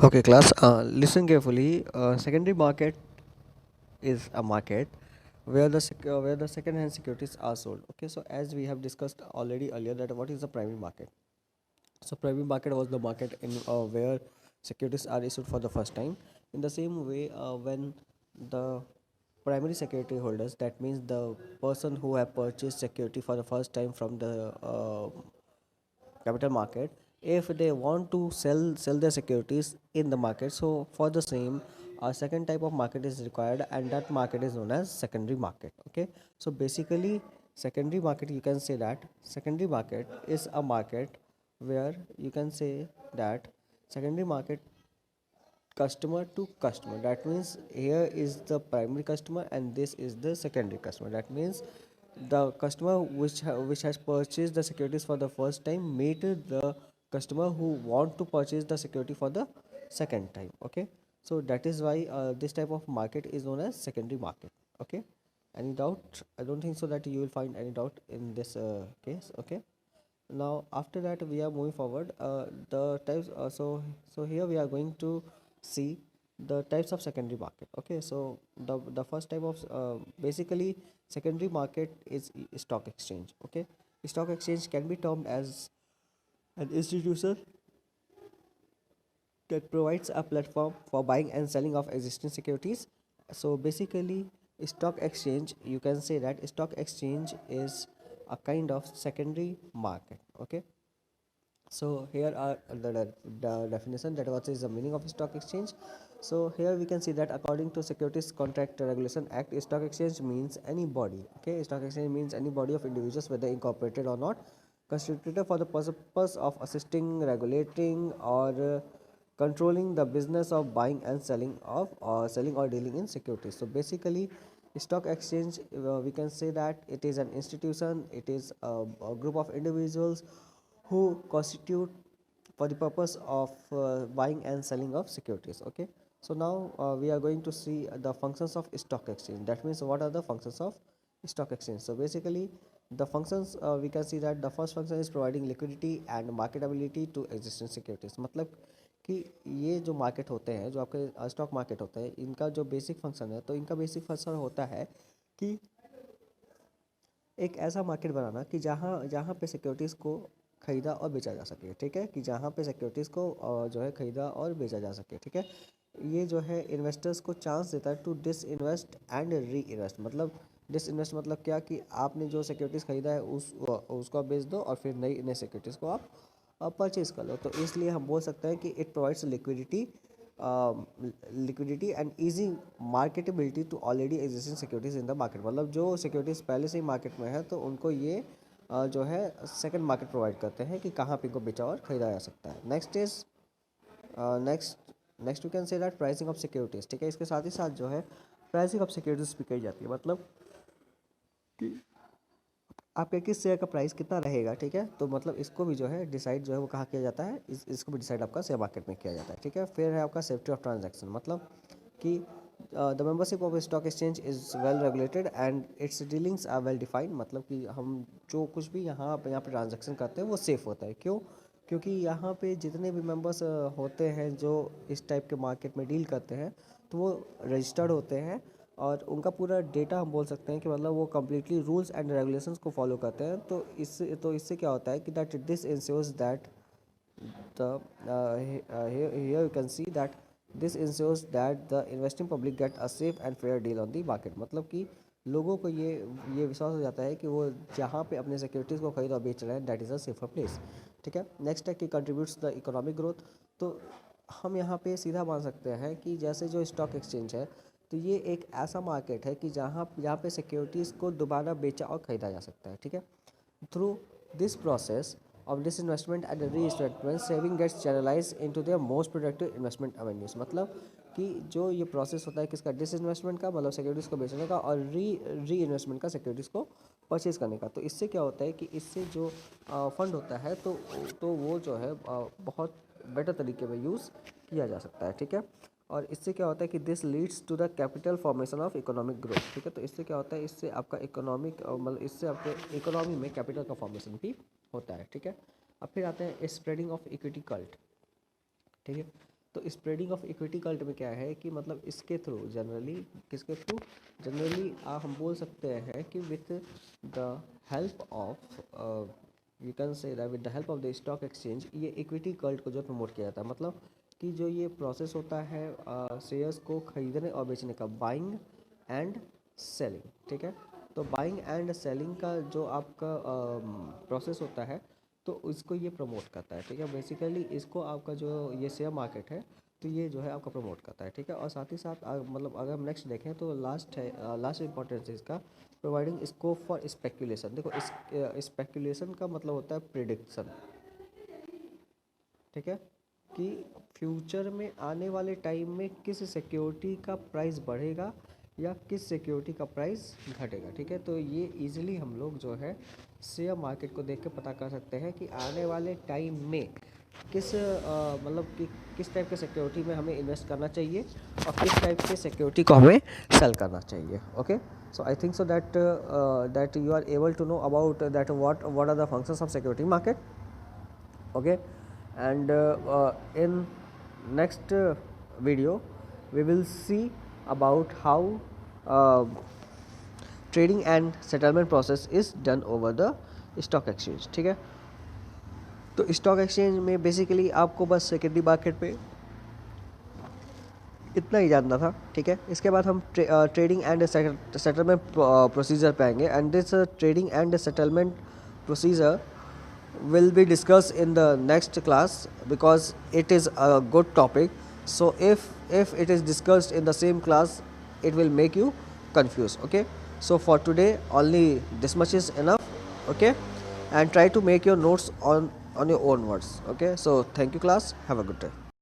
Okay, class. Listen carefully. Secondary market is a market where the second-hand securities are sold. Okay, so as we have discussed already earlier, that what is the primary market? So primary market was the market in where securities are issued for the first time. In the same way, when the primary security holders, that means the person who have purchased security for the first time from the capital market, if they want to sell their securities in the market, so for the same a second type of market is required, and that market is known as secondary market. Okay, so basically secondary market, you can say that secondary market is a market where you can say that secondary market customer to customer, that means here is the primary customer and this is the secondary customer. That means the customer which has purchased the securities for the first time meet the customer who want to purchase the security for the second time. Okay, so that is why this type of market is known as secondary market. Okay, any doubt? I don't think so that you will find any doubt in this case. Okay, now after that we are moving forward, the types, so here we are going to see the types of secondary market. Okay, so the first type of basically secondary market is stock exchange. Okay, stock exchange can be termed as an institution that provides a platform for buying and selling of existing securities. So basically stock exchange, you can say that stock exchange is a kind of secondary market. Okay, so here are the definition, that what is the meaning of stock exchange. So here we can see that according to Securities Contract Regulation Act, stock exchange means any body. Okay, stock exchange means any body of individuals, whether incorporated or not, constituted for the purpose of assisting, regulating, or controlling the business of buying and selling or dealing in securities. So basically stock exchange, we can say that it is an institution, it is a group of individuals who constitute for the purpose of buying and selling of securities. Okay, so now we are going to see the functions of stock exchange. That means what are the functions of stock exchange? So basically the functions, we can see that the first function is providing liquidity and marketability to existing securities. मतलब कि ये जो market होते हैं, जो आपके stock market होते हैं, इनका जो बेसिक फंक्शन है, तो इनका बेसिक फंक्शन होता है कि एक ऐसा मार्केट बनाना कि जहाँ जहाँ पे सिक्योरिटीज़ को खरीदा और बेचा जा सके। ठीक है, कि जहाँ पे सिक्योरिटीज़ को जो है खरीदा और बेचा जा सके। ठीक है, ये जो है इन्वेस्टर्स को चांस देता है to dish invest and re invest. मतलब डिस इन्वेस्ट मतलब क्या, कि आपने जो सिक्योरिटीज़ खरीदा है उसको आप बेच दो और फिर नई नई सिक्योरिटीज़ को आप परचेज़ कर लो। तो इसलिए हम बोल सकते हैं कि it provides liquidity and easy marketability to already existing securities in the market. मतलब जो सिक्योरिटीज़ पहले से ही मार्केट में है, तो उनको ये जो है सेकंड मार्केट प्रोवाइड करते हैं कि कहाँ पे इनको बेचा और खरीदा जा सकता है। Next is next you can say that pricing of securities. ठीक है, इसके साथ ही साथ जो है प्राइसिंग ऑफ सिक्योरिटीज़ भी कही जाती है। मतलब कि आपके किस शेयर का प्राइस कितना रहेगा। ठीक है, तो मतलब इसको भी जो है डिसाइड जो है वो कहाँ किया जाता है, इसको भी डिसाइड आपका शेयर मार्केट में किया जाता है। ठीक है, फिर है आपका सेफ्टी ऑफ ट्रांजैक्शन। मतलब कि the membership of stock exchange is well regulated and its dealings are well defined. मतलब कि हम जो कुछ भी यहाँ पे ट्रांजैक्शन करते हैं वो सेफ़ होता है। क्यों? क्योंकि यहाँ पे जितने भी मेंबर्स होते हैं जो इस टाइप के मार्केट में डील करते हैं, तो वो रजिस्टर्ड होते हैं और उनका पूरा डेटा हम बोल सकते हैं कि मतलब वो कम्प्लीटली रूल्स एंड रेगुलेशंस को फॉलो करते हैं। तो इससे क्या होता है कि that this ensures that the here you can see that this ensures that the investing public get a safe and fair deal on the market। मतलब कि लोगों को ये विश्वास हो जाता है कि वो जहाँ पे अपने सिक्योरिटीज़ को खरीद और बेच रहे हैं, that is a safer place. ठीक है, नेक्स्ट है कि कंट्रीब्यूट्स द इकोनॉमिक ग्रोथ। तो हम यहाँ पे सीधा मान सकते हैं कि जैसे जो स्टॉक एक्सचेंज है, तो ये एक ऐसा मार्केट है कि जहाँ पे सिक्योरिटीज़ को दोबारा बेचा और ख़रीदा जा सकता है। ठीक है, through this process of disinvestment and reinvestment, saving gets channelized into their most productive investment avenues। मतलब कि जो ये प्रोसेस होता है किसका, डिसइन्वेस्टमेंट का, मतलब सिक्योरिटीज़ को बेचने का, और री इन्वेस्टमेंट का, सिक्योरिटीज़ को परचेज करने का। तो इससे क्या होता है कि इससे जो फंड होता है, तो वो जो है बहुत बेटर तरीके में यूज़ किया जा सकता है। ठीक है, और इससे क्या होता है कि this leads to the capital formation of economic growth. ठीक है, तो इससे क्या होता है, इससे आपका इकोनॉमिक मतलब इससे आपके इकोनॉमी में कैपिटल का फॉर्मेशन भी होता है। ठीक है, अब फिर आते हैं स्प्रेडिंग ऑफ इक्विटी कल्ट। ठीक है, तो स्प्रेडिंग ऑफ इक्विटी कल्ट में क्या है कि मतलब इसके थ्रू जनरली, किसके थ्रू, जनरली हम बोल सकते हैं कि with the help of, you can say that with the help of the stock exchange, ये इक्विटी कल्ट को जो प्रमोट किया जाता है। मतलब कि जो ये प्रोसेस होता है शेयर्स को खरीदने और बेचने का, बाइंग एंड सेलिंग, ठीक है। तो बाइंग एंड सेलिंग का जो आपका प्रोसेस होता है तो इसको ये प्रमोट करता है, ठीक है। बेसिकली इसको आपका जो ये शेयर मार्केट है तो ये जो है आपका प्रमोट करता है, ठीक है। और साथ ही साथ मतलब अगर हम नेक्स्ट देखें तो लास्ट है, लास्ट इंपॉर्टेंस है इसका, प्रोवाइडिंग स्कोप फॉर स्पेकुलेशन। देखो इस स्पेकुलेशन का मतलब होता है प्रिडिक्शन, ठीक है, कि फ्यूचर में आने वाले टाइम में किस सिक्योरिटी का प्राइस बढ़ेगा या किस सिक्योरिटी का प्राइस घटेगा, ठीक है। तो ये इजीली हम लोग जो है शेयर मार्केट को देख के पता कर सकते हैं कि आने वाले टाइम में किस मतलब कि किस टाइप के सिक्योरिटी में हमें इन्वेस्ट करना चाहिए और किस टाइप के सिक्योरिटी को हमें सेल करना चाहिए। Okay, so I think so that you are able to know about that what are the functions of security market. Okay, and in next video we will see about how trading and settlement process is done over the stock exchange, ठीक है। तो stock exchange में basically आपको बस secondary market पे इतना ही जानना था, ठीक है। इसके बाद हम ट्रेडिंग एंड सेटलमेंट प्रोसीजर पे आएंगे, and this trading and settlement procedure will be discussed in the next class because it is a good topic. So if it is discussed in the same class, it will make you confused. Okay, so for today only this much is enough. Okay, and try to make your notes on your own words. Okay, so thank you class, have a good day.